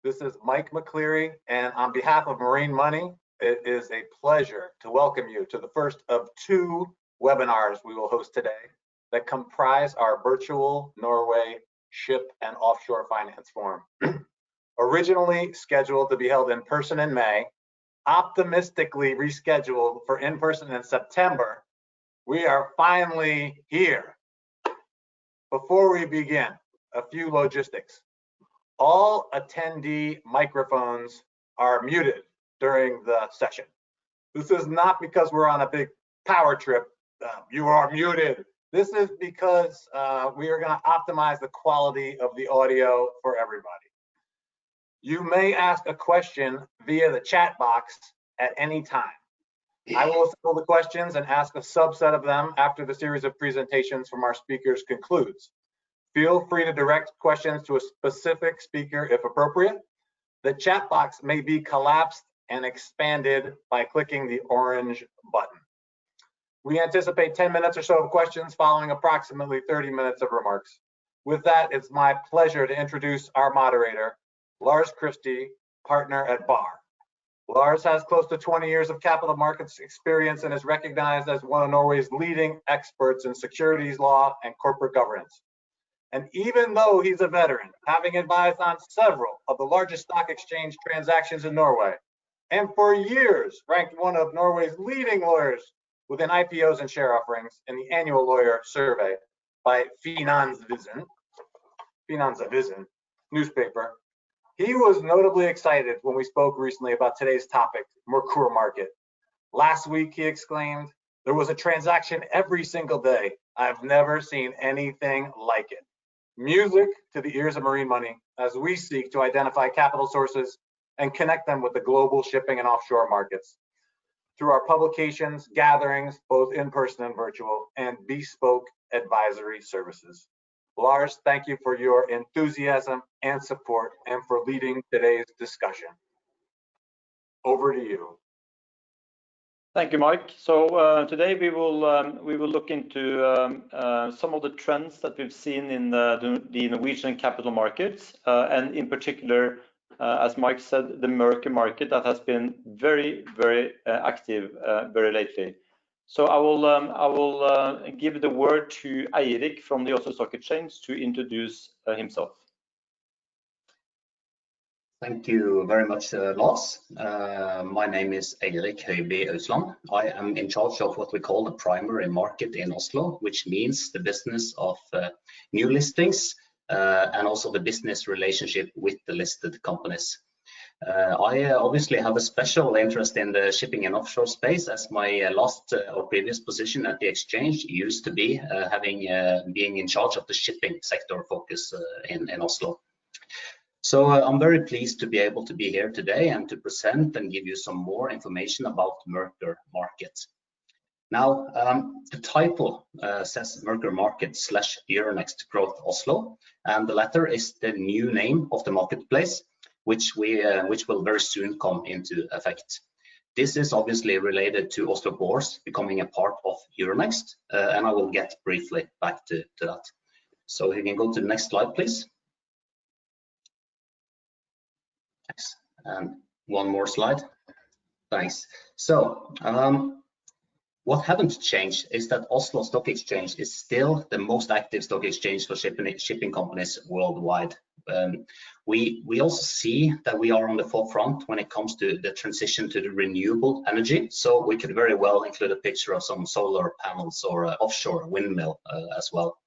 This is Mike McCleary, and on behalf of Marine Money, it is a pleasure to welcome you to the first of 2 webinars we will host today that comprise our virtual Norway Ship and Offshore Finance Forum. Originally scheduled to be held in person in May, optimistically rescheduled for in-person in September, we are finally here. Before we begin, a few logistics. All attendee microphones are muted during the session. This is not because we're on a big power trip. You are muted. This is because we are going to optimize the quality of the audio for everybody. You may ask a question via the chat box at any time. I will assemble the questions and ask a subset of them after the series of presentations from our speakers concludes. Feel free to direct questions to a specific speaker if appropriate. The chat box may be collapsed and expanded by clicking the orange button. We anticipate 10 minutes or so of questions following approximately 30 minutes of remarks. With that, it's my pleasure to introduce our moderator, Lars Christie, partner at BAHR. Lars has close to 20 years of capital markets experience and is recognized as one of Norway's leading experts in securities law and corporate governance. And even though he's a veteran, having advised on several of the largest stock exchange transactions in Norway, and for years ranked one of Norway's leading lawyers within IPOs and share offerings in the annual lawyer survey by Finansavisen newspaper, he was notably excited when we spoke recently about today's topic, Merkur Market. Last week, he exclaimed, "There was a transaction every single day. I've never seen anything like it." Music to the ears of Marine Money as we seek to identify capital sources and connect them with the global shipping and offshore markets. Through our publications, gatherings, both in person and virtual, and bespoke advisory services. Lars, thank you for your enthusiasm and support and for leading today's discussion. Over to you. Thank you, Mike. So today we will look into some of the trends that we've seen in the Norwegian capital markets, and in particular, as Mike said, the Merkur market that has been very, very active very lately. So I will give the word to Eirik from the Oslo Stock Exchange to introduce himself. Thank you very much, Lars. My name is Eirik Høiby Ausland. I am in charge of what we call the primary market in Oslo, which means the business of new listings and also the business relationship with the listed companies. I obviously have a special interest in the shipping and offshore space, as my last or previous position at the exchange used to be being in charge of the shipping sector focus in Oslo. So I'm very pleased to be able to be here today and to present and give you some more information about Merkur Market. Now, the title says Merkur Market / Euronext Growth Oslo, and the latter is the new name of the marketplace, which will very soon come into effect. This is obviously related to Oslo BØRS becoming a part of Euronext, and I will get briefly back to that. So you can go to the next slide, please. Thanks. And one more slide. Thanks. So what haven't changed is that Oslo Stock Exchange is still the most active stock exchange for shipping companies worldwide. We also see that we are on the forefront when it comes to the transition to the renewable energy. So we could very well include a picture of some solar panels or an offshore windmill as well.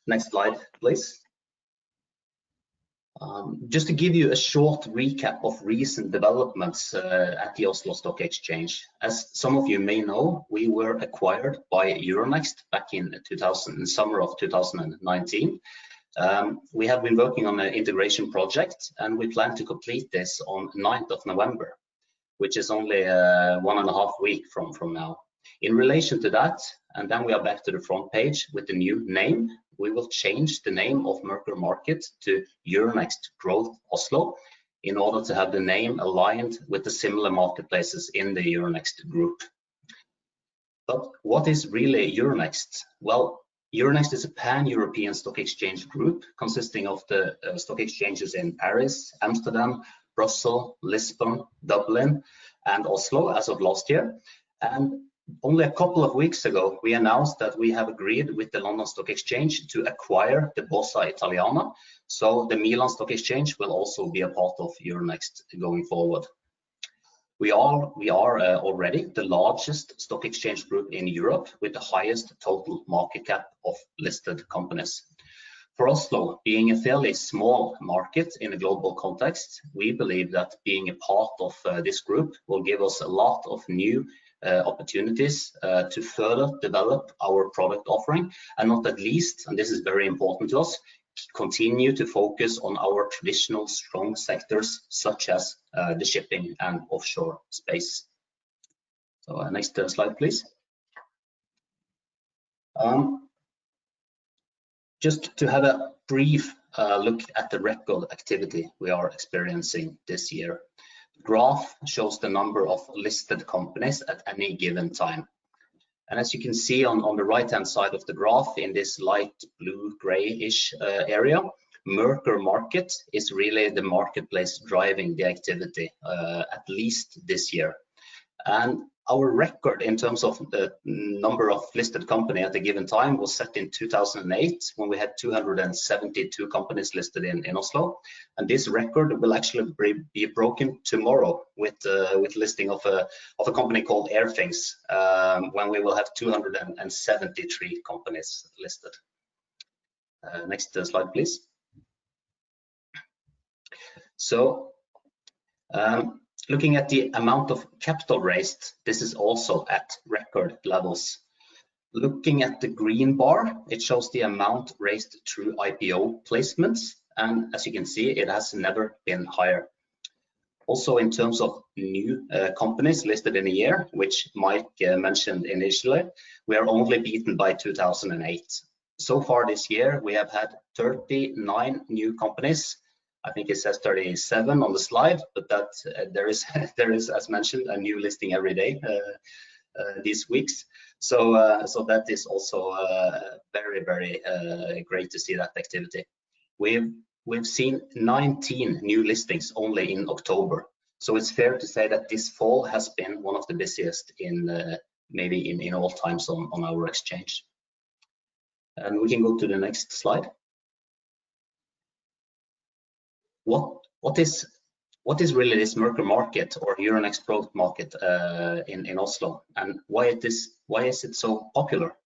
Next slide, please. Just to give you a short recap of recent developments at the Oslo Stock Exchange. As some of you may know, we were acquired by Euronext back in summer of 2019. We have been working on an integration project, and we plan to complete this on 9th of November, which is only 1.5 weeks from now. In relation to that, and then we are back to the front page with the new name, we will change the name of Merkur Market to Euronext Growth Oslo in order to have the name aligned with the similar marketplaces in the Euronext group. But what is really Euronext? Well, Euronext is a pan-European stock exchange group consisting of the stock exchanges in Paris, Amsterdam, Brussels, Lisbon, Dublin, and Oslo as of last year. And only a couple of weeks ago, we announced that we have agreed with the London Stock Exchange to acquire the Borsa Italiana. So the Milan Stock Exchange will also be a part of Euronext going forward. We are already the largest stock exchange group in Europe with the highest total market cap of listed companies. For Oslo, being a fairly small market in a global context, we believe that being a part of this group will give us a lot of new opportunities to further develop our product offering, and not at least, and this is very important to us, continue to focus on our traditional strong sectors such as the shipping and offshore space. So next slide, please. Just to have a brief look at the record activity we are experiencing this year. The graph shows the number of listed companies at any given time. And as you can see on the right-hand side of the graph, in this light blue grayish area, Merkur Market is really the marketplace driving the activity, at least this year. And our record in terms of the number of listed companies at a given time was set in 2008, when we had 272 companies listed in Oslo. And this record will actually be broken tomorrow with listing of a company called Airthings, when we will have 273 companies listed. Next slide, please. So, looking at the amount of capital raised, this is also at record levels. Looking at the green bar, it shows the amount raised through IPO placements, and as you can see, it has never been higher. Also, in terms of new companies listed in a year, which Mike mentioned initially, we are only beaten by 2008. So far this year, we have had 39 new companies. I think it says 37 on the slide, but that there is, as mentioned, a new listing every day these weeks. So that is also very, very great to see that activity. We've seen 19 new listings only in October. So it's fair to say that this fall has been one of the busiest in maybe in all times on our exchange. And we can go to the next slide. What is really this Merkur Market or Euronext Growth Market in Oslo, and why is it so popular?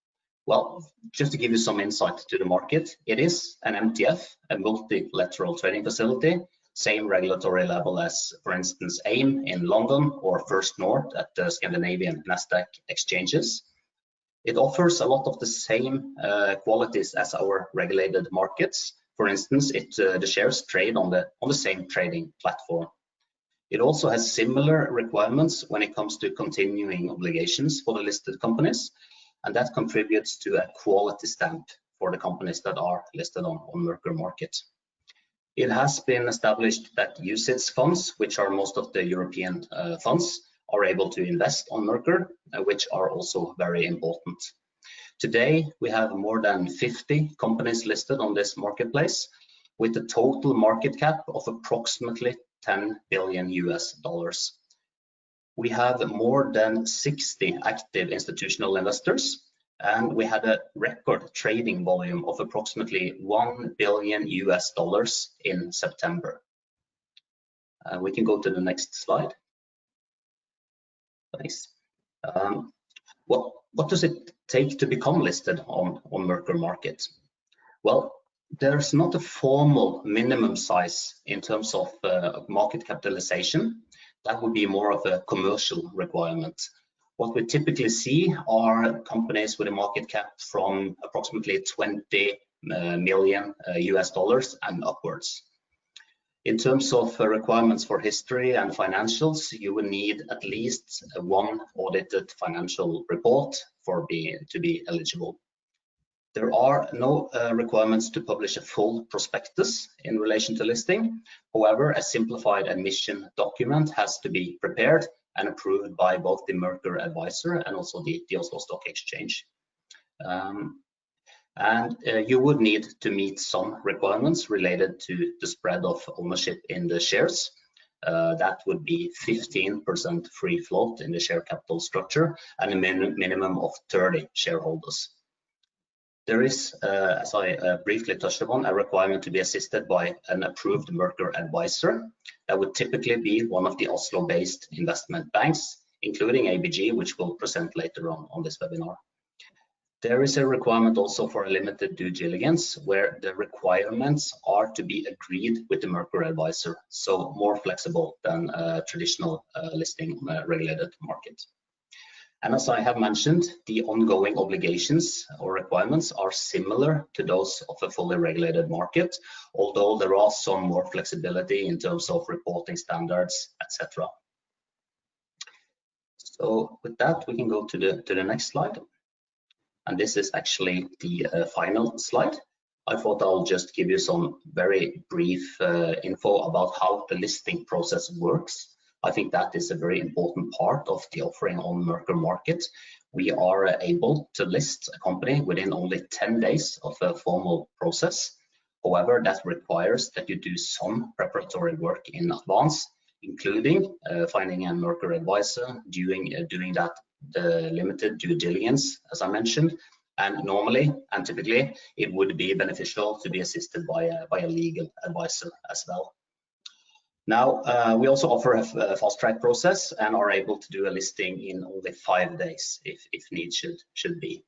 Well, just to give you some insight to the market, it is an MTF, a multilateral trading facility, same regulatory level as, for instance, AIM in London or First North at the Scandinavian Nasdaq exchanges. It offers a lot of the same qualities as our regulated markets. For instance, the shares trade on the same trading platform. It also has similar requirements when it comes to continuing obligations for the listed companies, and that contributes to a quality stamp for the companies that are listed on Merkur Market. It has been established that UCITS funds, which are most of the European funds, are able to invest on Merkur, which are also very important. Today, we have more than 50 companies listed on this marketplace with a total market cap of approximately $10 billion. We have more than 60 active institutional investors, and we had a record trading volume of approximately $1 billion in September. We can go to the next slide. Thanks. What does it take to become listed on Merkur Market? Well, there's not a formal minimum size in terms of market capitalization. That would be more of a commercial requirement. What we typically see are companies with a market cap from approximately $20 million and upwards. In terms of requirements for history and financials, you will need at least one audited financial report to be eligible. There are no requirements to publish a full prospectus in relation to listing. However, a simplified admission document has to be prepared and approved by both the Merkur advisor and also the Oslo Stock Exchange. And you would need to meet some requirements related to the spread of ownership in the shares. That would be 15% free float in the share capital structure and a minimum of 30 shareholders. There is, as I briefly touched upon, a requirement to be assisted by an approved Merkur advisor. That would typically be one of the Oslo-based investment banks, including ABG, which we'll present later on this webinar. There is a requirement also for a limited due diligence, where the requirements are to be agreed with the Merkur advisor, so more flexible than a traditional listing on a regulated market. And as I have mentioned, the ongoing obligations or requirements are similar to those of a fully regulated market, although there are some more flexibility in terms of reporting standards, etc. So with that, we can go to the next slide. And this is actually the final slide. I thought I'll just give you some very brief info about how the listing process works. I think that is a very important part of the offering on Merkur Market. We are able to list a company within only 10 days of a formal process. However, that requires that you do some preparatory work in advance, including finding a Merkur advisor, doing that limited due diligence, as I mentioned, and normally and typically it would be beneficial to be assisted by a legal advisor as well. Now, we also offer a fast track process and are able to do a listing in only 5 days if need should be.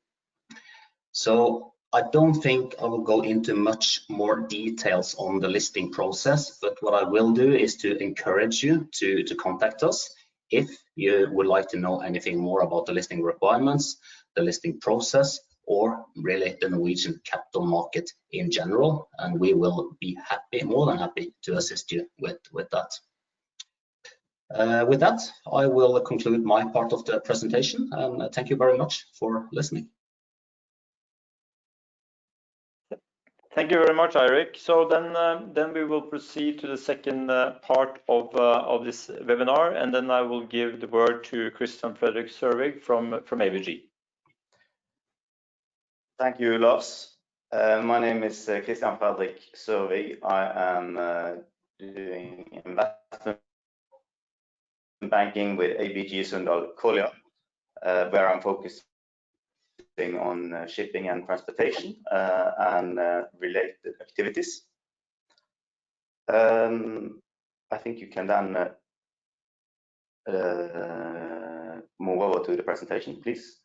So I don't think I will go into much more details on the listing process, but what I will do is to encourage you to contact us if you would like to know anything more about the listing requirements, the listing process, or really the Norwegian capital market in general, and we will be more than happy to assist you with that. With that, I will conclude my part of the presentation, and thank you very much for listening. Thank you very much, Eirik. So then we will proceed to the second part of this webinar, and then I will give the word to Kristian Fredrik Sørvig from ABG. Thank you, Lars. My name is Kristian Fredrik Sørvig. I am doing investment banking with ABG Sundal Collier, where I'm focusing on shipping and transportation and related activities. I think you can then move over to the presentation, please.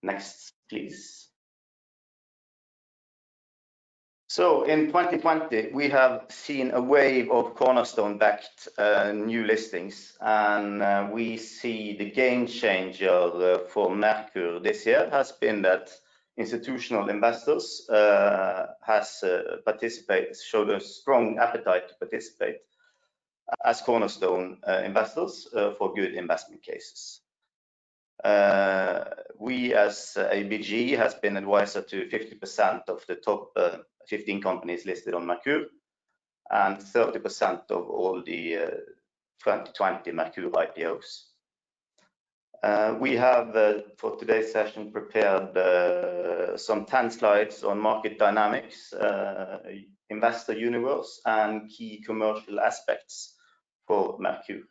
Next, please. So in 2020, we have seen a wave of cornerstone-backed new listings, and we see the game changer for Merkur this year has been that institutional investors showed a strong appetite to participate as cornerstone investors for good investment cases. We as ABG has been advisor to 50% of the top 15 companies listed on Merkur and 30% of all the 2020 Merkur IPOs. We have for today's session prepared some 10 slides on market dynamics, investor universe, and key commercial aspects for Merkur.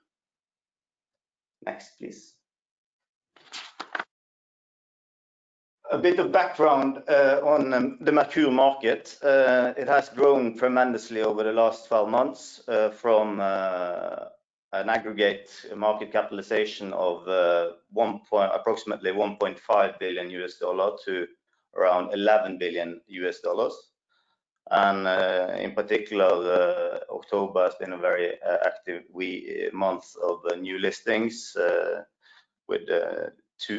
Next, please. A bit of background on the Merkur market. It has grown tremendously over the last 12 months from an aggregate market capitalization of approximately $1.5 billion to around $11 billion. And in particular, October has been a very active month of new listings with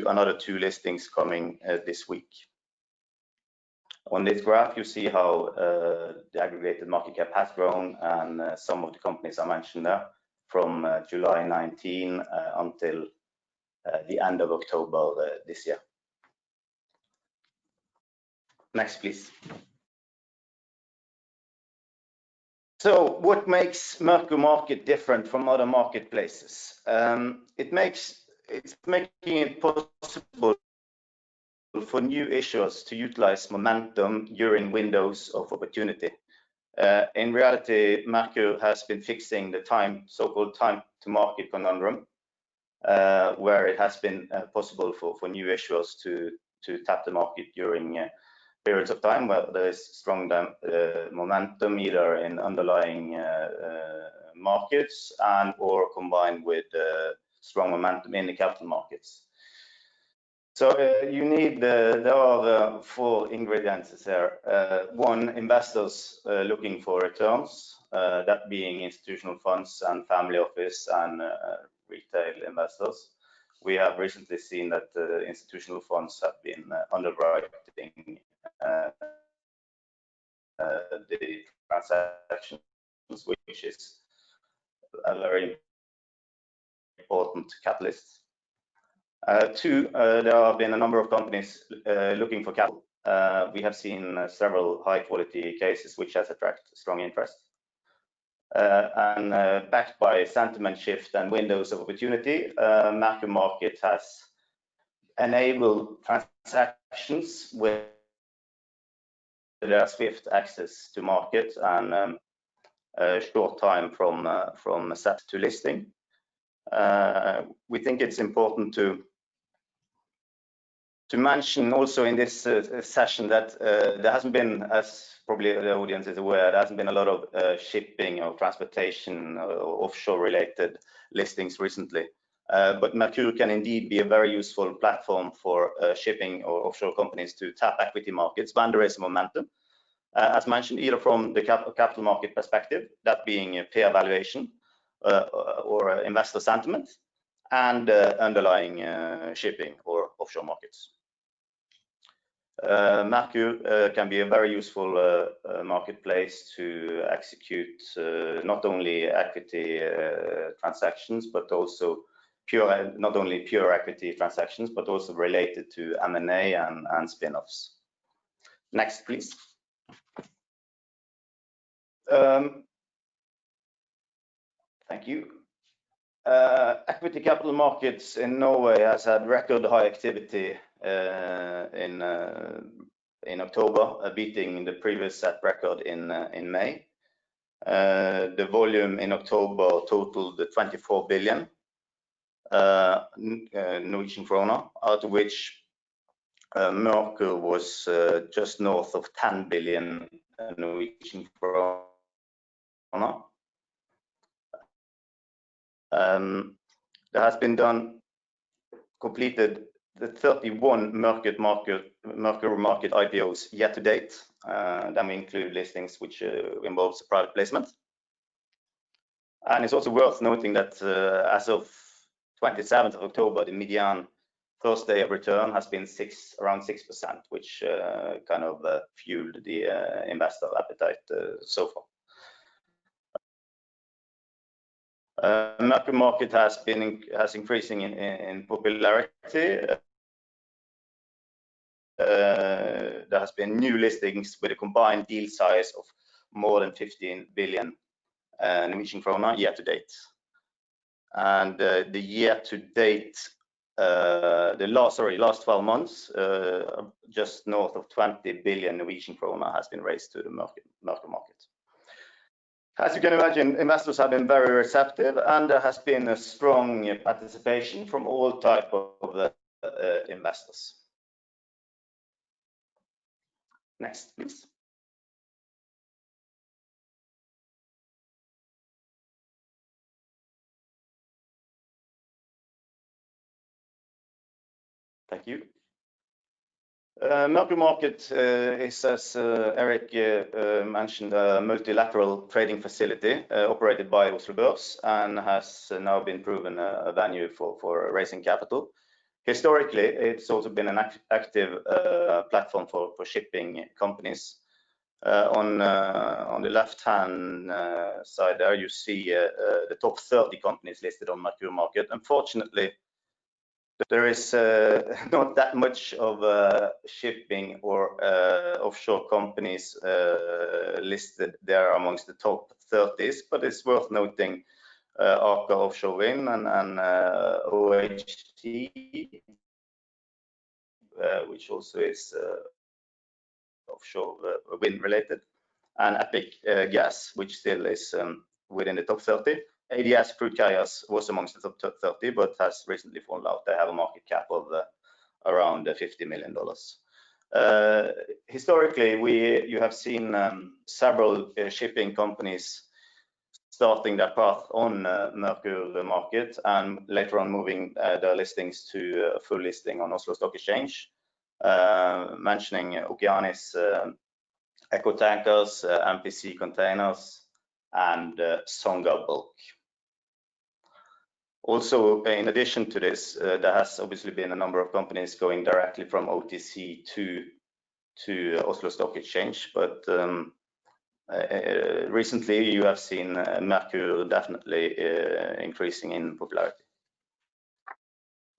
another 2 listings coming this week. On this graph, you see how the aggregated market cap has grown, and some of the companies I mentioned there from July 19 until the end of October this year. Next, please. So what makes Merkur Market different from other marketplaces? It makes it's making it possible for new issuers to utilize momentum during windows of opportunity. In reality, Merkur has been fixing the so-called time to market conundrum, where it has been possible for new issuers to tap the market during periods of time where there is strong momentum, either in underlying markets and or combined with strong momentum in the capital markets. So you need, there are 4 ingredients here. 1, investors looking for returns, that being institutional funds and family office and retail investors. We have recently seen that institutional funds have been underwriting the transactions, which is a very important catalyst. 2, there have been a number of companies looking for capital. We have seen several high-quality cases which has attracted strong interest. And backed by sentiment shift and windows of opportunity, Merkur Market has enabled transactions with their swift access to market and short time from set to listing. We think it's important to mention also in this session that there hasn't been, as probably the audience is aware, there hasn't been a lot of shipping or transportation or offshore related listings recently. But Merkur can indeed be a very useful platform for shipping or offshore companies to tap equity markets when there is momentum. As mentioned, either from the capital market perspective, that being a peer valuation or investor sentiment, and underlying shipping or offshore markets. Merkur can be a very useful marketplace to execute not only equity transactions, but also not only pure equity transactions, but also related to M&A and spin-offs. Next, please. Thank you. Equity capital markets in Norway has had record high activity in October, beating the previous set record in May. The volume in October totaled 24 billion Norwegian kroner, out of which Merkur was just north of 10 billion Norwegian kroner. There has been completed the 31 Merkur Market IPOs yet to date. Then we include listings which involves private placement. And it's also worth noting that as of 27th of October, the median first day of return has been around 6%, which kind of fueled the investor appetite so far. Merkur Market has increasing in popularity. There has been new listings with a combined deal size of more than 15 billion Norwegian kroner year to date. And the year to date, the last 12 months, just north of 20 billion Norwegian kroner has been raised to the Merkur Market. As you can imagine, investors have been very receptive, and there has been a strong participation from all types of investors. Next, please. Thank you. Merkur Market is, as Eirik mentioned, a multilateral trading facility operated by Oslo BØRS, and has now been proven a venue for raising capital. Historically, it's also been an active platform for shipping companies. On the left-hand side there, you see the top 30 companies listed on Merkur Market. Unfortunately, there is not that much of shipping or offshore companies listed there amongst the top 30s, but it's worth noting Aker Offshore Wind and OHT, which also is offshore wind related, and Epic Gas, which still is within the top 30. ADS Crude Carriers was amongst the top 30, but has recently fallen out. They have a market cap of around $50 million. Historically, you have seen several shipping companies starting their path on Merkur Market and later on moving their listings to a full listing on Oslo Stock Exchange, mentioning Okeanis Eco Tankers, MPC Containers, and Sundal Bulk. Also, in addition to this, there has obviously been a number of companies going directly from OTC to Oslo Stock Exchange, but recently you have seen Merkur definitely increasing in popularity.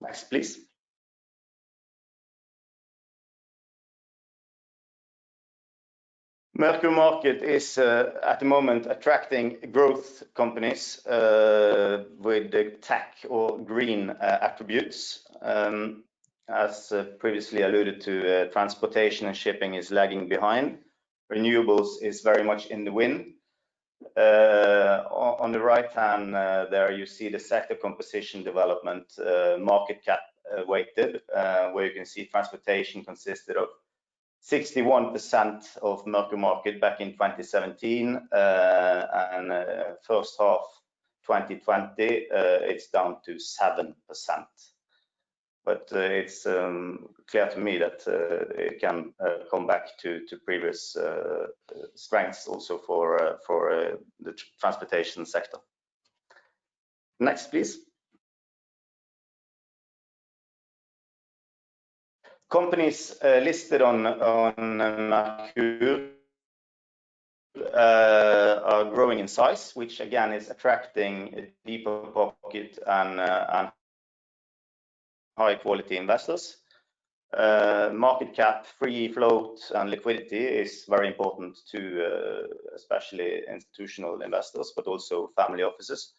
Next, please. Merkur Market is at the moment attracting growth companies with the tech or green attributes. As previously alluded to, transportation and shipping is lagging behind. Renewables is very much in the wind. On the right hand there you see the sector composition development, market cap weighted, where you can see transportation consisted of 61% of Merkur Market back in 2017, and first half 2020 it's down to 7%. But it's clear to me that it can come back to previous strengths also for the transportation sector. Next, please. Companies listed on Merkur are growing in size, which again is attracting deeper pocket and high quality investors. Market cap, free float, and liquidity is very important to especially institutional investors, but also family offices.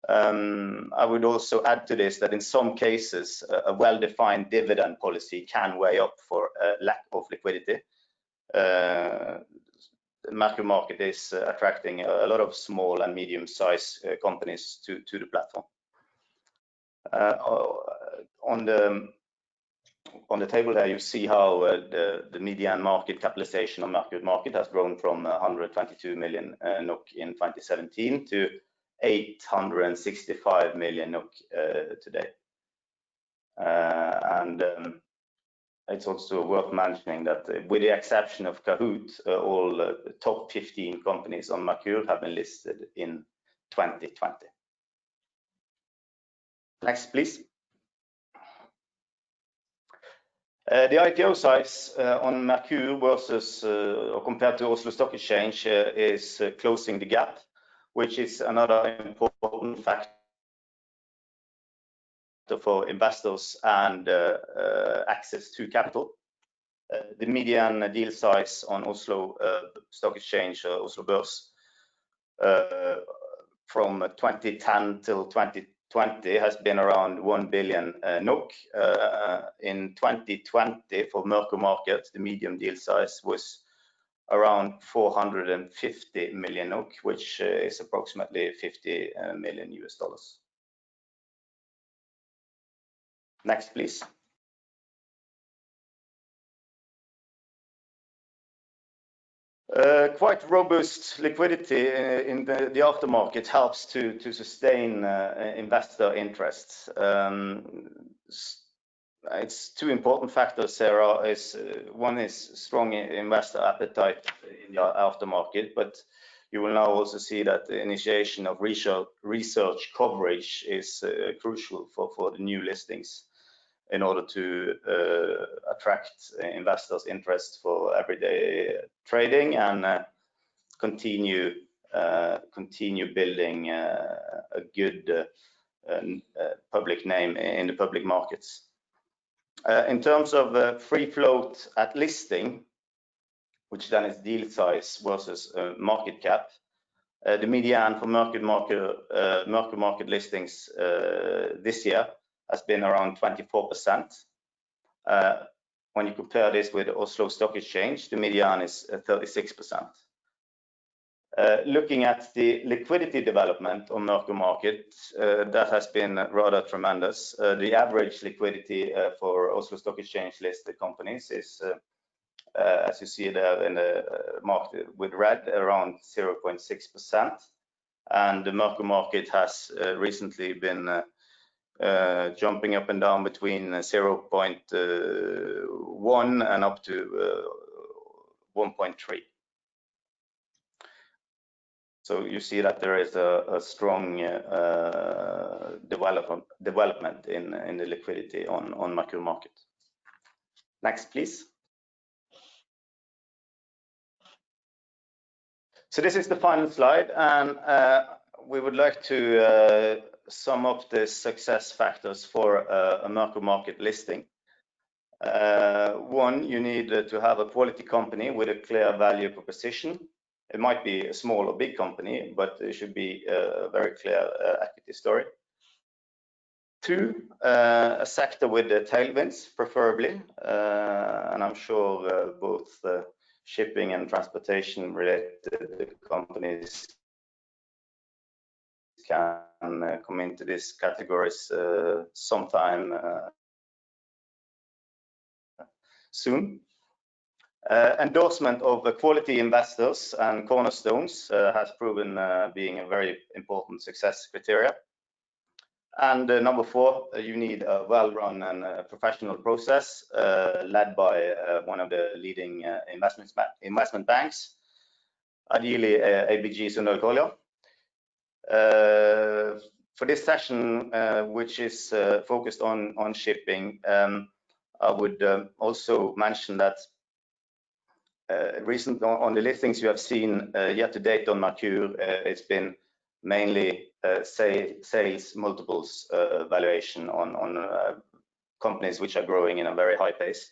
I would also add to this that in some cases a well-defined dividend policy can weigh up for a lack of liquidity. The Merkur Market is attracting a lot of small and medium-sized companies to the platform. On the table there you see how the median market capitalization on Merkur Market has grown from 122 million NOK in 2017 to 865 million NOK today. And it's also worth mentioning that with the exception of Kahoot, all the top 15 companies on Merkur have been listed in 2020. Next, please. The IPO size on Merkur versus or compared to Oslo Stock Exchange is closing the gap, which is another important factor for investors and access to capital. The median deal size on Oslo Stock Exchange, Oslo BØRS, from 2010 till 2020 has been around 1 billion NOK. In 2020 for Merkur Market, the median deal size was around 450 million NOK, which is approximately $50 million. Next, please. Quite robust liquidity in the aftermarket helps to sustain investor interests. It's two important factors there. One is strong investor appetite in the aftermarket, but you will now also see that the initiation of research coverage is crucial for the new listings in order to attract investors' interest for everyday trading and continue building a good public name in the public markets. In terms of free float at listing, which then is deal size versus market cap, The median for Merkur Market listings this year has been around 24%. When you compare this with Oslo Stock Exchange, the median is 36%. Looking at the liquidity development on Merkur Market, that has been rather tremendous. The average liquidity for Oslo Stock Exchange listed companies is, as you see there in the market with red, around 0.6%. And the Merkur Market has recently been jumping up and down between 0.1 and up to 1.3. So you see that there is a strong development in the liquidity on Merkur Market. Next, please. So this is the final slide, and we would like to sum up the success factors for a Merkur Market listing. One, you need to have a quality company with a clear value proposition. It might be a small or big company, but it should be a very clear equity story. Two, a sector with the tailwinds, preferably, and I'm sure both shipping and transportation related companies can come into these categories sometime soon. Endorsement of quality investors and cornerstones has proven being a very important success criteria. And number four, you need a well-run and professional process led by one of the leading investment banks, ideally ABG Sundal Collier. For this session, which is focused on shipping, I would also mention that recent on the listings you have seen yet to date on Merkur, it's been mainly sales multiples valuation on companies which are growing in a very high pace.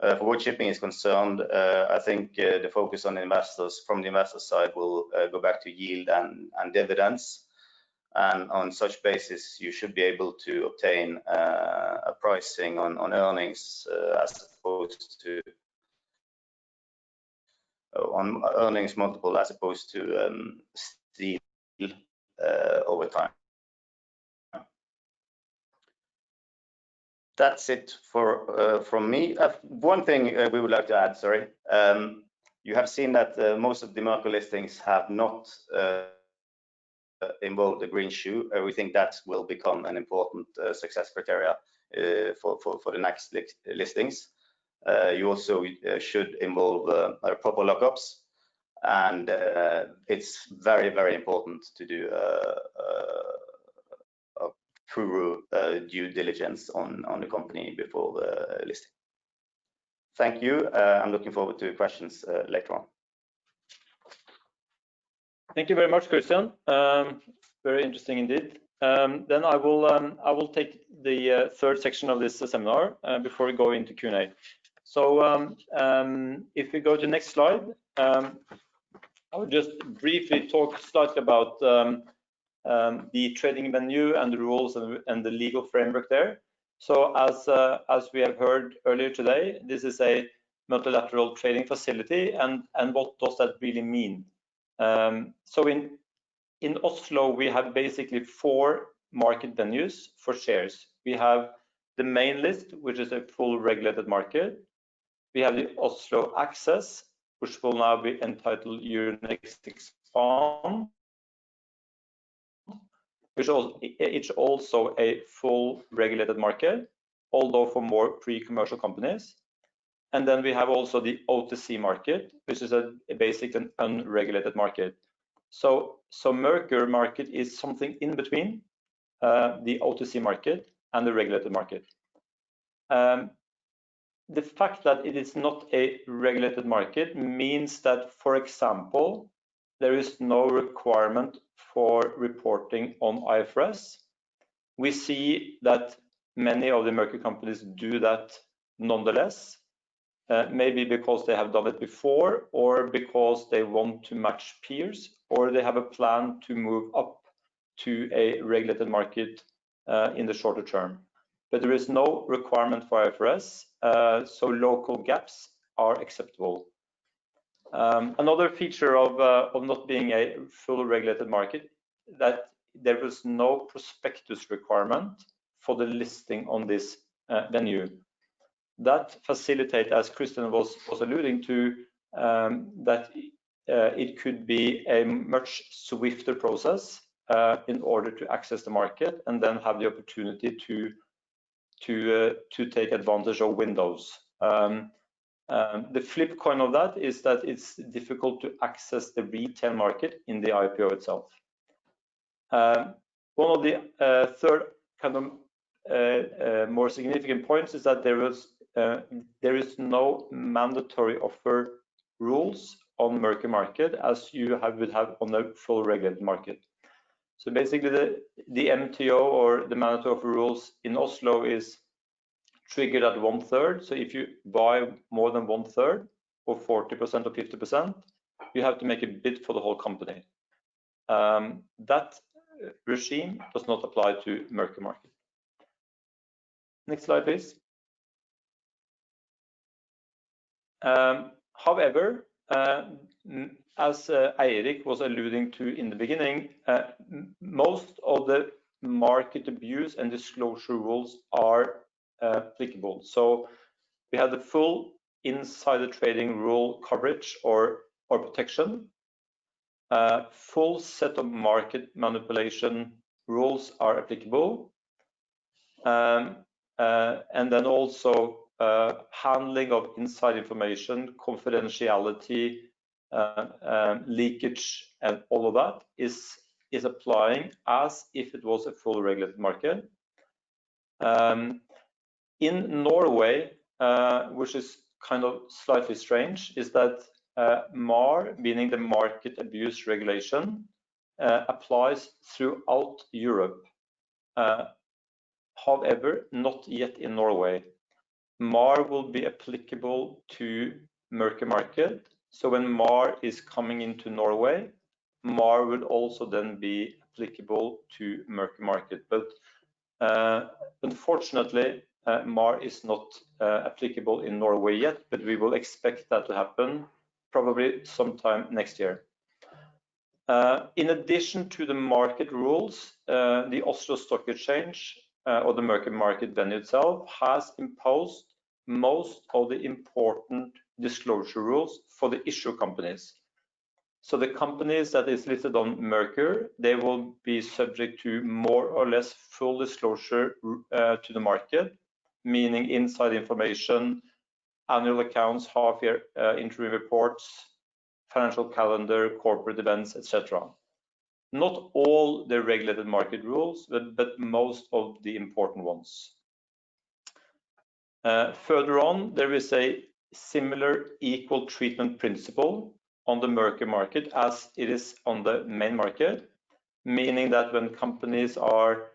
For what shipping is concerned, I think the focus on investors from the investor side will go back to yield and dividends, and on such basis you should be able to obtain a pricing on earnings as opposed to on earnings multiple as opposed to steel over time. That's it for from me. One thing we would like to add, sorry. You have seen that most of the Merkur listings have not involved a green shoe. We think that will become an important success criteria for the next listings. You also should involve proper lockups, and it's very, very important to do a thorough due diligence on the company before the listing. Thank you. I'm looking forward to questions later on. Thank you very much, Kristian. Very interesting indeed. Then I will take the third section of this seminar before we go into Q&A. So if we go to the next slide, I will just briefly talk slightly about the trading venue and the rules and the legal framework there. So as we have heard earlier today, this is a multilateral trading facility, and what does that really mean? So in Oslo, we have basically 4 market venues for shares. We have the main list, which is a full regulated market. We have the Oslo Access, which will now be entitled Euronext Expand, which it's also a full regulated market, although for more pre-commercial companies. And then we have also the OTC market, which is basically an unregulated market. So Merkur Market is something in between the OTC market and the regulated market. The fact that it is not a regulated market means that, for example, there is no requirement for reporting on IFRS. We see that many of the Merkur companies do that nonetheless. maybe because they have done it before, or because they want to match peers, or they have a plan to move up to a regulated market in the shorter term. But there is no requirement for IFRS, so local gaps are acceptable. Another feature of not being a fully regulated market, that there was no prospectus requirement for the listing on this venue. That facilitate, as Kristian was alluding to, that it could be a much swifter process in order to access the market and then have the opportunity to take advantage of windows. The flip coin of that is that it's difficult to access the retail market in the IPO itself. One of the third kind of more significant points is that there is no mandatory offer rules on Merkur Market as you would have on the full regulated market. So basically the MTO or the mandatory offer rules in Oslo is triggered at 1/3. So if you buy more than 1/3 or 40% or 50%, you have to make a bid for the whole company. That regime does not apply to Merkur Market. Next slide, please. However, as Eirik was alluding to in the beginning, most of the market abuse and disclosure rules are applicable. So we have the full insider trading rule coverage or protection. Full set of market manipulation rules are applicable. And then also handling of inside information, confidentiality, leakage, and all of that is applying as if it was a full regulated market. In Norway, which is kind of slightly strange, is that MAHR, meaning the market abuse regulation, applies throughout Europe. However, not yet in Norway. MAHR will be applicable to Merkur Market. So when MAHR is coming into Norway, MAHR will also then be applicable to Merkur Market. But unfortunately, MAHR is not applicable in Norway yet, but we will expect that to happen probably sometime next year. In addition to the market rules, the Oslo Stock Exchange or the Merkur Market venue itself has imposed most of the important disclosure rules for the issue companies. So the companies that is listed on Merkur, they will be subject to more or less full disclosure to the market, meaning inside information, annual accounts, half-year interim reports, financial calendar, corporate events, etc. Not all the regulated market rules, but most of the important ones. Further on, there is a similar equal treatment principle on the Merkur Market as it is on the main market, meaning that when companies are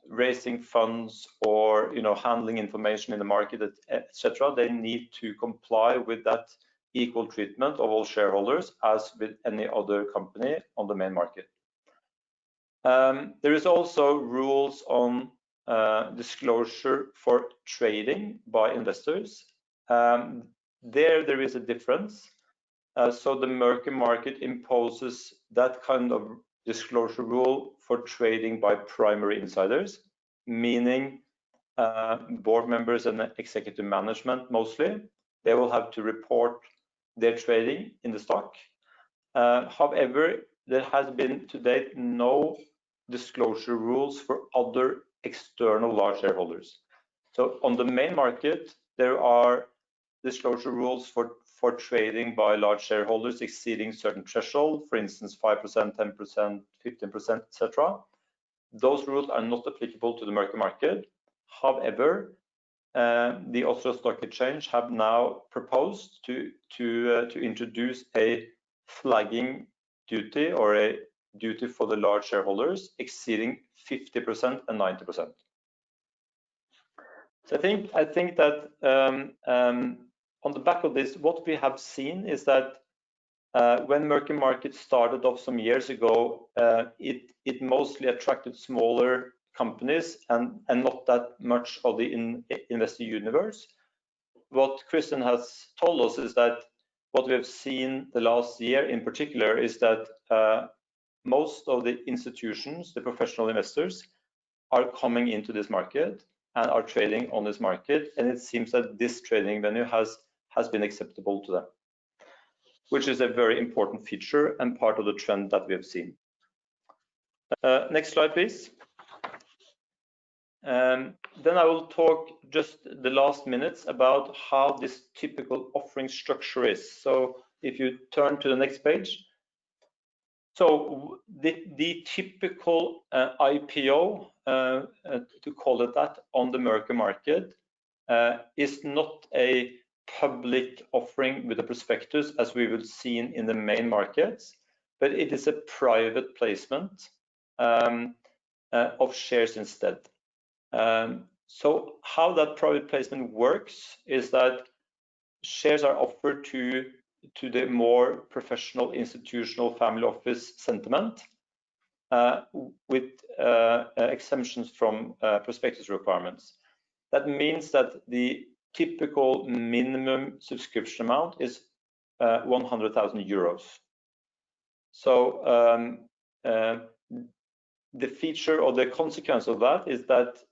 raising funds or handling information in the market, etc., they need to comply with that equal treatment of all shareholders as with any other company on the main market. There is also rules on disclosure for trading by investors. There is a difference. So the Merkur Market imposes that kind of disclosure rule for trading by primary insiders, meaning board members and executive management mostly. They will have to report their trading in the stock. However, there has been to date no disclosure rules for other external large shareholders. So on the main market, there are disclosure rules for trading by large shareholders exceeding certain threshold, for instance, 5%, 10%, 15%, etc. Those rules are not applicable to the Merkur Market. However, the Oslo Stock Exchange have now proposed to introduce a flagging duty or a duty for the large shareholders exceeding 50% and 90%. So I think that on the back of this, what we have seen is that when Merkur Market started off some years ago, it mostly attracted smaller companies and not that much of the investor universe. What Kristian has told us is that what we have seen the last year in particular is that most of the institutions, the professional investors, are coming into this market and are trading on this market, and it seems that this trading venue has been acceptable to them, which is a very important feature and part of the trend that we have seen. Next slide, please. Then I will talk just the last minutes about how this typical offering structure is. So if you turn to the next page. So the typical IPO, to call it that, on the Merkur Market is not a public offering with a prospectus as we would see in the main markets, but it is a private placement of shares instead. So how that private placement works is that shares are offered to the more professional institutional family office sentiment with exemptions from prospectus requirements. That means that the typical minimum subscription amount is 100,000 euros. So the feature or the consequence of that is that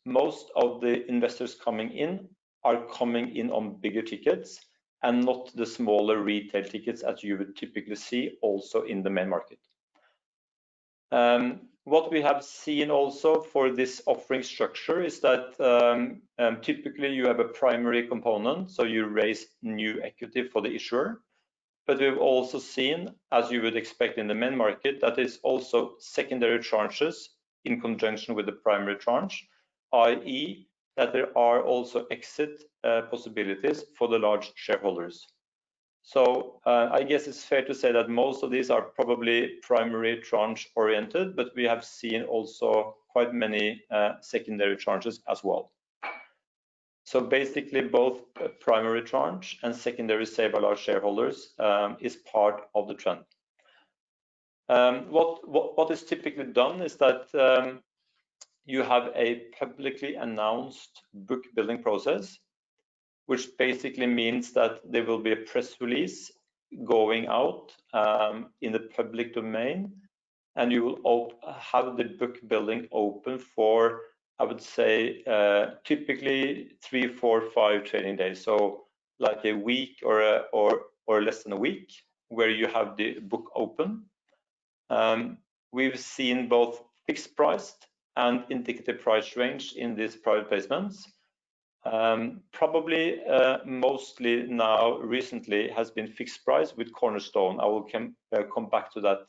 most of the investors coming in are coming in on bigger tickets and not the smaller retail tickets as you would typically see also in the main market. What we have seen also for this offering structure is that typically you have a primary component, so you raise new equity for the issuer. But we've also seen, as you would expect in the main market, that is also secondary tranches in conjunction with the primary tranche, i.e. that there are also exit possibilities for the large shareholders. So I guess it's fair to say that most of these are probably primary tranche oriented, but we have seen also quite many secondary tranches as well. So basically both primary tranche and secondary sale by large shareholders is part of the trend. What is typically done is that you have a publicly announced book building process, which basically means that there will be a press release going out in the public domain, and you will have the book building open for, I would say, typically 3, 4, 5 trading days. So like a week or less than a week, where you have the book open. We've seen both fixed priced and indicative price range in these private placements. Probably mostly now recently has been fixed price with cornerstone. I will come back to that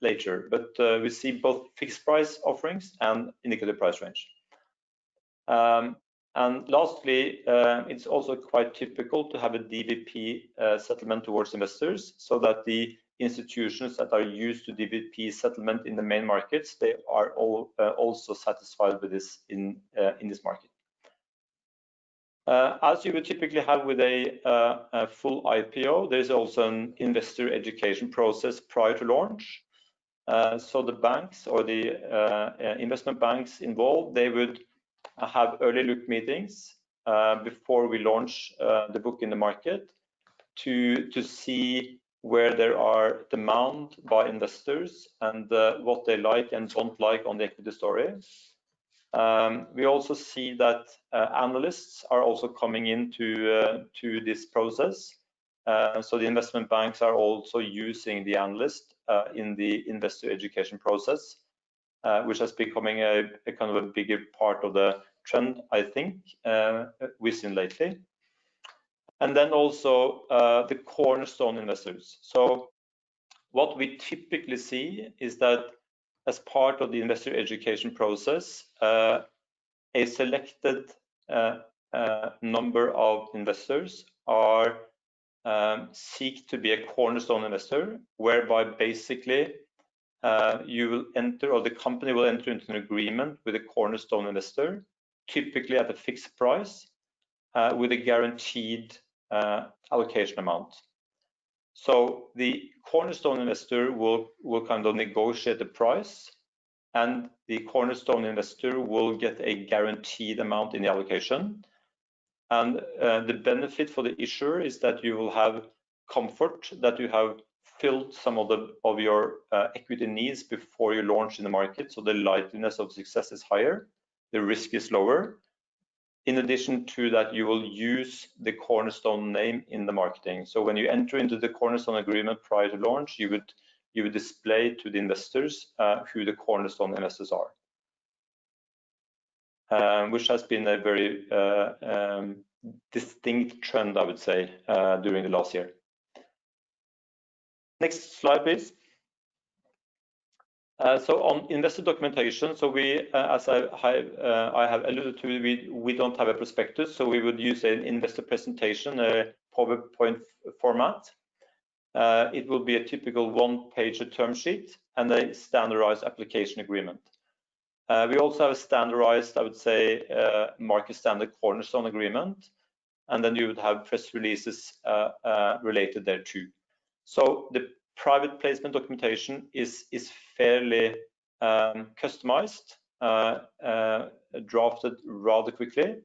later, but we see both fixed price offerings and indicative price range. And lastly, it's also quite typical to have a DVP settlement towards investors, so that the institutions that are used to DVP settlement in the main markets, they are all also satisfied with this in this market. As you would typically have with a full IPO, there's also an investor education process prior to launch. So the banks or the investment banks involved, they would have early look meetings before we launch the book in the market to see where there are demand by investors and what they like and don't like on the equity story. We also see that analysts are also coming into to this process. So the investment banks are also using the analyst in the investor education process, which has becoming a kind of a bigger part of the trend, I think, we've seen lately. And then also the cornerstone investors. So what we typically see is that as part of the investor education process, a selected number of investors are seek to be a cornerstone investor, whereby basically you will enter, or the company will enter into an agreement with a cornerstone investor, typically at a fixed price, with a guaranteed allocation amount. So the cornerstone investor will kind of negotiate the price, and the cornerstone investor will get a guaranteed amount in the allocation. And the benefit for the issuer is that you will have comfort that you have filled some of your equity needs before you launch in the market, so the likeliness of success is higher, the risk is lower. In addition to that, you will use the cornerstone name in the marketing. So when you enter into the cornerstone agreement prior to launch, you would display to the investors who the cornerstone investors are, which has been a very distinct trend, I would say, during the last year. Next slide, please. So on investor documentation, so we, as I have alluded to, we don't have a prospectus, so we would use an investor presentation, a PowerPoint format. It will be a typical one-page term sheet and a standardized application agreement. We also have a standardized, I would say, market standard cornerstone agreement, and then you would have press releases related thereto. So the private placement documentation is fairly customized, drafted rather quickly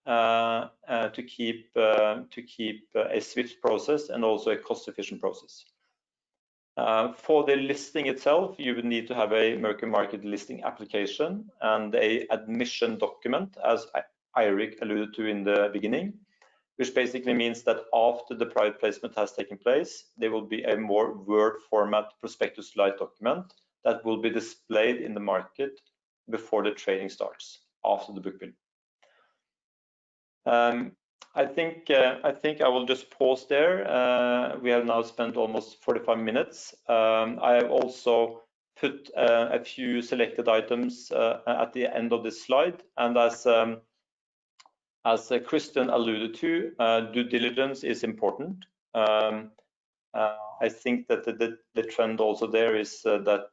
to keep a swift process and also a cost-efficient process. For the listing itself, you would need to have a Merkur Market listing application and a admission document, as Eirik alluded to in the beginning, which basically means that after the private placement has taken place, there will be a more Word format prospectus-like document that will be displayed in the market before the trading starts, after the book build. I think I will just pause there. We have now spent almost 45 minutes. I have also put a few selected items at the end of this slide, and as Kristian alluded to, due diligence is important. I think that the trend also there is that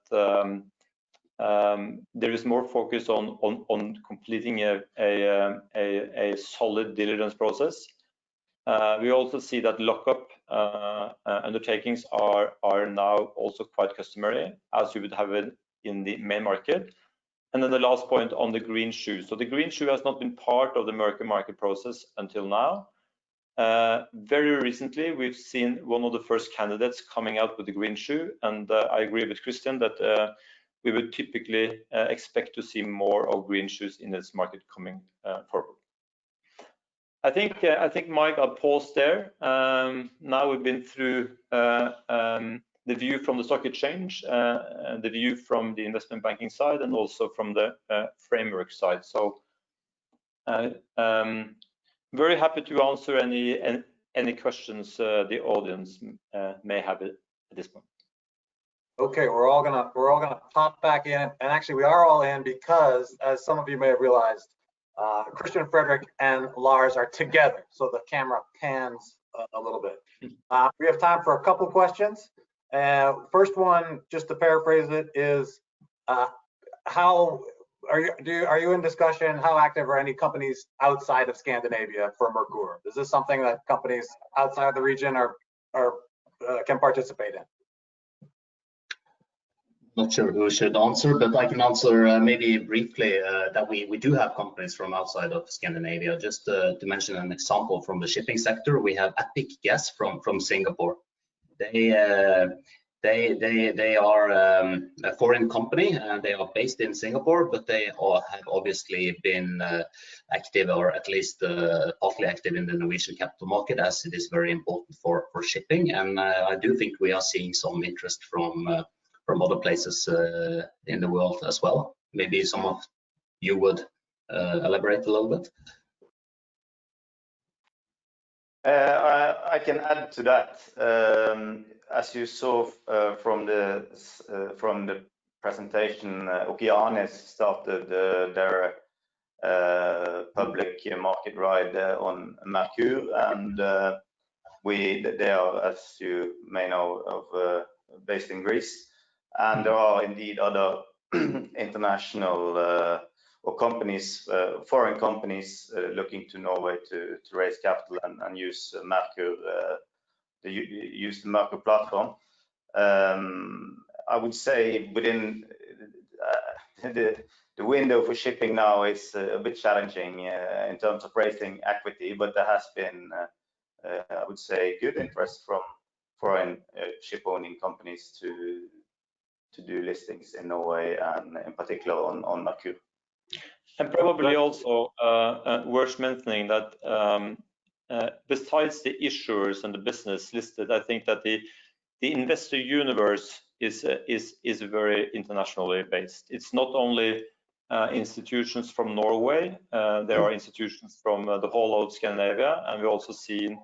there is more focus on completing a solid diligence process. We also see that lockup undertakings are now also quite customary, as you would have it in the main market. And then the last point on the green shoe. So the green shoe has not been part of the Merkur Market process until now. Very recently, we've seen one of the first candidates coming out with the green shoe, and I agree with Kristian that we would typically expect to see more of green shoes in this market coming forward. I think Mike, I'll pause there. Now we've been through the view from the stock exchange, the view from the investment banking side, and also from the framework side. So very happy to answer any questions the audience may have at this point. Okay, we're all gonna pop back in, and actually we are all in because, as some of you may have realized, Kristian, Fredrik, and Lars are together, so the camera pans a little bit. We have time for a couple questions. First one, just to paraphrase it, is how are you in discussion? How active are any companies outside of Scandinavia for Merkur? Is this something that companies outside the region can participate in? Not sure who should answer, but I can answer maybe briefly that we do have companies from outside of Scandinavia. Just to mention an example from the shipping sector, we have Epic Gas from Singapore. They are a foreign company and they are based in Singapore, but they have obviously been active, or at least partly active, in the Norwegian capital market, as it is very important for shipping. And I do think we are seeing some interest from other places in the world as well. Maybe some of you would elaborate a little bit. I can add to that. As you saw from the presentation, Okeanis started their public market ride on Merkur, and they are, as you may know, based in Greece. And there are indeed other international or companies, foreign companies looking to Norway to raise capital and use Merkur, use the Merkur platform. I would say within the window for shipping now is a bit challenging in terms of raising equity, but there has been, I would say, good interest from foreign ship-owning companies to do listings in Norway and in particular on Merkur. And probably also worth mentioning that besides the issuers and the business listed, I think that the investor universe is very internationally based. It's not only institutions from Norway, there are institutions from the whole of Scandinavia, and we also see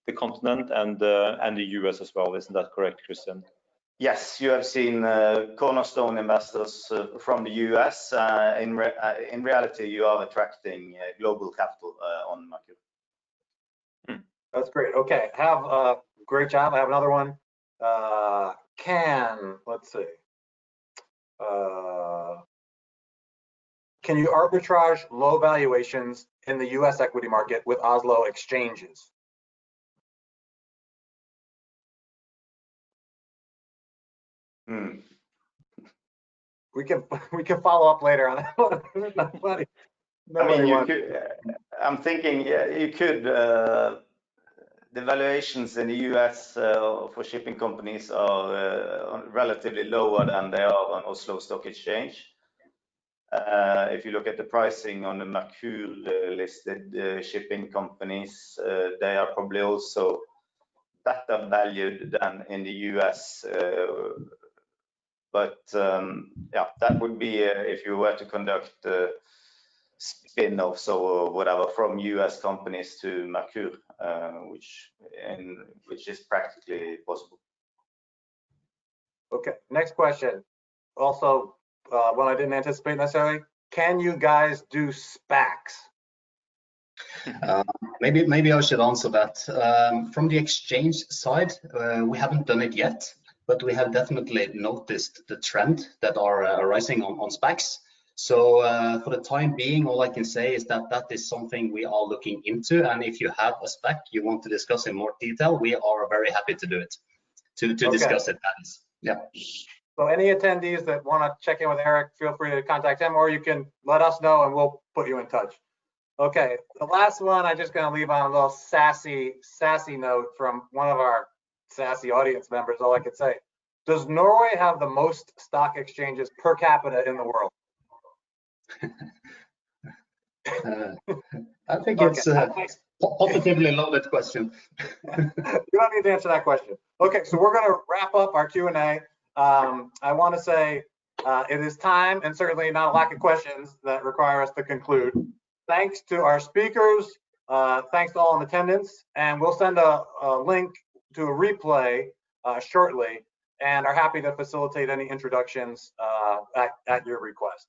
the continent and the US as well. Isn't that correct, Kristian? Yes, you have seen cornerstone investors from the US. In reality, you are attracting global capital on Merkur. That's great. Okay, have a great job. I have another one. Let's see. Can you arbitrage low valuations in the US equity market with Oslo exchanges? We can follow up later on that one. I mean, you could, I'm thinking, yeah, you could. The valuations in the US for shipping companies are relatively lower than they are on Oslo Stock Exchange. If you look at the pricing on the Merkur listed shipping companies, they are probably also better valued than in the US. But yeah, that would be if you were to conduct spin-offs or whatever from US companies to Merkur, which is practically possible. Okay, next question. Also, one I didn't anticipate necessarily. Can you guys do SPACs? Maybe I should answer that. From the exchange side, we haven't done it yet, but we have definitely noticed the trend that are arising on SPACs. So for the time being, all I can say is that that is something we are looking into. And if you have a SPAC you want to discuss in more detail, we are very happy to do it, to discuss it. That is, yeah. So any attendees that want to check in with Eirik, feel free to contact him, or you can let us know and we'll put you in touch. Okay, the last one I'm just going to leave on a little sassy note from one of our sassy audience members. All I could say, does Norway have the most stock exchanges per capita in the world? I think it's a positively loaded question. You don't need to answer that question. Okay, so we're going to wrap up our Q&A. I want to say it is time, and certainly not a lack of questions that require us to conclude. Thanks to our speakers, thanks to all in attendance, and we'll send a link to a replay shortly, and are happy to facilitate any introductions at your request.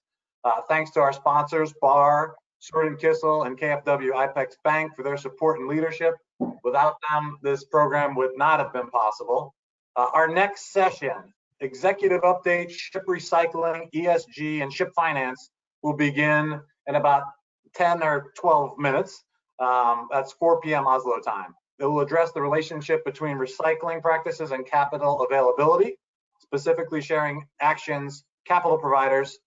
Thanks to our sponsors, BAHR, Sørvig and KfW IPEX Bank for their support and leadership. Without them, this program would not have been possible. Our next session, executive update, ship recycling, ESG, and ship finance, will begin in about 10 or 12 minutes. That's 4 p.m. Oslo time. It will address the relationship between recycling practices and capital availability, specifically sharing actions capital providers,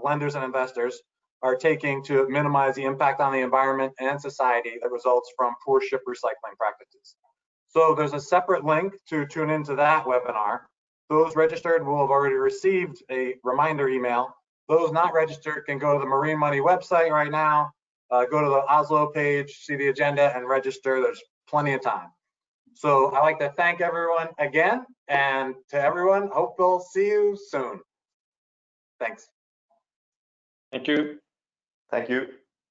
lenders, and investors are taking to minimize the impact on the environment and society that results from poor ship recycling practices. So there's a separate link to tune into that webinar. Those registered will have already received a reminder email. Those not registered can go to the Marine Money website right now, go to the Oslo page, see the agenda, and register. There's plenty of time. So I'd like to thank everyone again, and to everyone, hope we'll see you soon. Thanks. Thank you. Thank you.